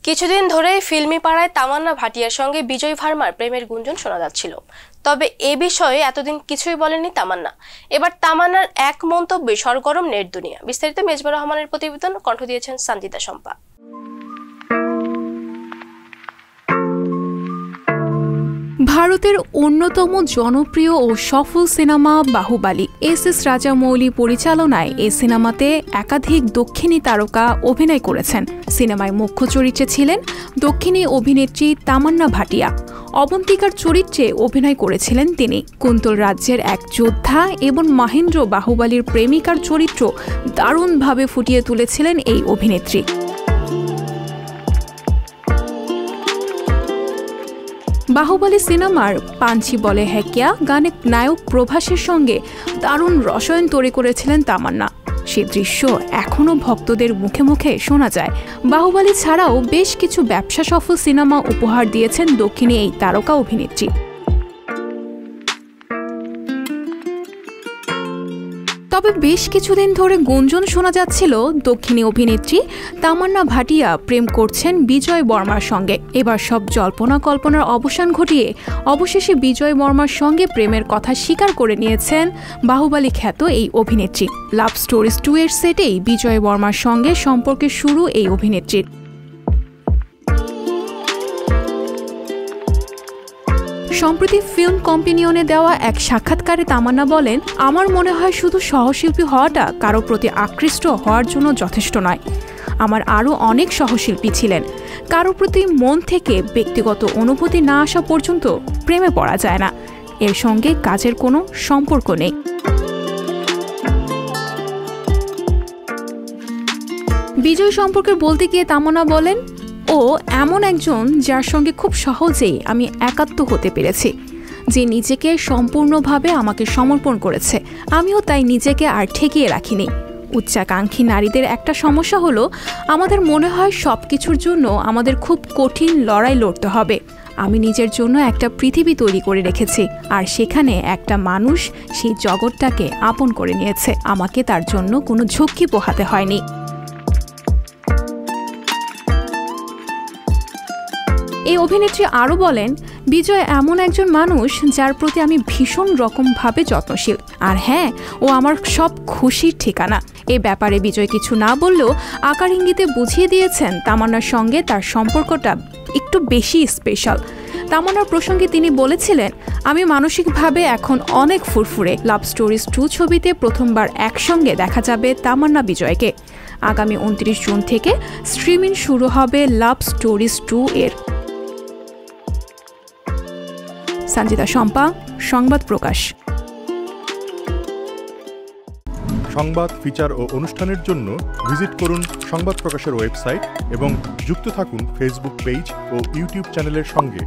কিছুদিন ধরে ফিল্মি পাড়ায় তামান্না ভাটিয়ার সঙ্গে বিজয় ভার্মার প্রেমের গুঞ্জন শোনা যাচ্ছিল। তবে এ বিষয়ে এতদিন কিছুই বলেননি তামান্না। এবার তামান্নার এক মন্তব্যে সরগরম নেট দুনিয়া। বিস্তারিত মেজবাহ রহমানের প্রতিবেদন, কণ্ঠ দিয়েছেন সঞ্জিতা শম্পা। ভারতের অন্যতম জনপ্রিয় ও সফল সিনেমা বাহুবালী এস রাজামৌলি পরিচালনায় এই সিনেমাতে একাধিক দক্ষিণী তারকা অভিনয় করেছেন। সিনেমায় মুখ্য চরিত্রে ছিলেন দক্ষিণী অভিনেত্রী তামান্না ভাটিয়া। অবন্তিকার চরিত্রে অভিনয় করেছিলেন তিনি। কুন্তল রাজ্যের এক যোদ্ধা এবং মহেন্দ্র বাহুবলীর প্রেমিকার চরিত্র দারুণভাবে ফুটিয়ে তুলেছিলেন এই অভিনেত্রী। বাহুবলী সিনেমার পাঞ্চি বলে হ্যাকিয়া গানে নায়ক প্রভাসের সঙ্গে দারুণ রসায়ন তৈরি করেছিলেন তামান্না। সে দৃশ্য এখনও ভক্তদের মুখে মুখে শোনা যায়। বাহুবলী ছাড়াও বেশ কিছু ব্যবসা সফল সিনেমা উপহার দিয়েছেন দক্ষিণী এই তারকা অভিনেত্রী। তবে বেশ কিছুদিন ধরে গুঞ্জন শোনা যাচ্ছিল দক্ষিণী অভিনেত্রী তামান্না ভাটিয়া প্রেম করছেন বিজয় বর্মার সঙ্গে। এবার সব জল্পনা কল্পনার অবসান ঘটিয়ে অবশেষে বিজয় বর্মার সঙ্গে প্রেমের কথা স্বীকার করে নিয়েছেন বাহুবলী খ্যাত এই অভিনেত্রী। লাভ স্টোরিজ 2 এর সেটেই বিজয় বর্মার সঙ্গে সম্পর্কের শুরু এই অভিনেত্রীর। সম্প্রতি ফিল্ম কম্পেনিয়নে দেওয়া এক সাক্ষাৎকারে তামান্না বলেন, আমার মনে হয় শুধু সহশিল্পী হওয়াটা কারো প্রতি আকৃষ্ট হওয়ার জন্য যথেষ্ট নয়। আমার আরও অনেক সহশিল্পী ছিলেন। কারো প্রতি মন থেকে ব্যক্তিগত অনুভূতি না আসা পর্যন্ত প্রেমে পড়া যায় না। এর সঙ্গে কাজের কোনো সম্পর্ক নেই। বিজয় সম্পর্কে বলতে গিয়ে তামান্না বলেন, ও এমন একজন যার সঙ্গে খুব সহজেই আমি একাত্ম হতে পেরেছি, যে নিজেকে সম্পূর্ণভাবে আমাকে সমর্পণ করেছে। আমিও তাই নিজেকে আর ঠেকিয়ে রাখিনি। উচ্চাকাঙ্ক্ষী নারীদের একটা সমস্যা হলো, আমাদের মনে হয় সব কিছুর জন্য আমাদের খুব কঠিন লড়াই লড়তে হবে। আমি নিজের জন্য একটা পৃথিবী তৈরি করে রেখেছি, আর সেখানে একটা মানুষ সেই জগৎটাকে আপন করে নিয়েছে। আমাকে তার জন্য কোনো ঝক্কি পোহাতে হয়নি। এই অভিনেত্রী আরও বলেন, বিজয় এমন একজন মানুষ যার প্রতি আমি ভীষণ রকমভাবে যত্নশীল। আর হ্যাঁ, ও আমার সব খুশির ঠিকানা। এ ব্যাপারে বিজয় কিছু না বললেও আকার ইঙ্গিতে বুঝিয়ে দিয়েছেন তামান্নার সঙ্গে তার সম্পর্কটা একটু বেশি স্পেশাল। তামান্নার প্রসঙ্গে তিনি বলেছিলেন, আমি মানসিকভাবে এখন অনেক ফুরফুরে। লাভ স্টোরিজ 2 ছবিতে প্রথমবার একসঙ্গে দেখা যাবে তামান্না বিজয়কে। আগামী 29 জুন থেকে স্ট্রিমিং শুরু হবে লাভ স্টোরিজ 2 এর। সঞ্জিতা শম্পা, সংবাদ প্রকাশ। সংবাদ, ফিচার ও অনুষ্ঠানের জন্য ভিজিট করুন সংবাদ প্রকাশের ওয়েবসাইট এবং যুক্ত থাকুন ফেসবুক পেজ ও ইউটিউব চ্যানেলের সঙ্গে।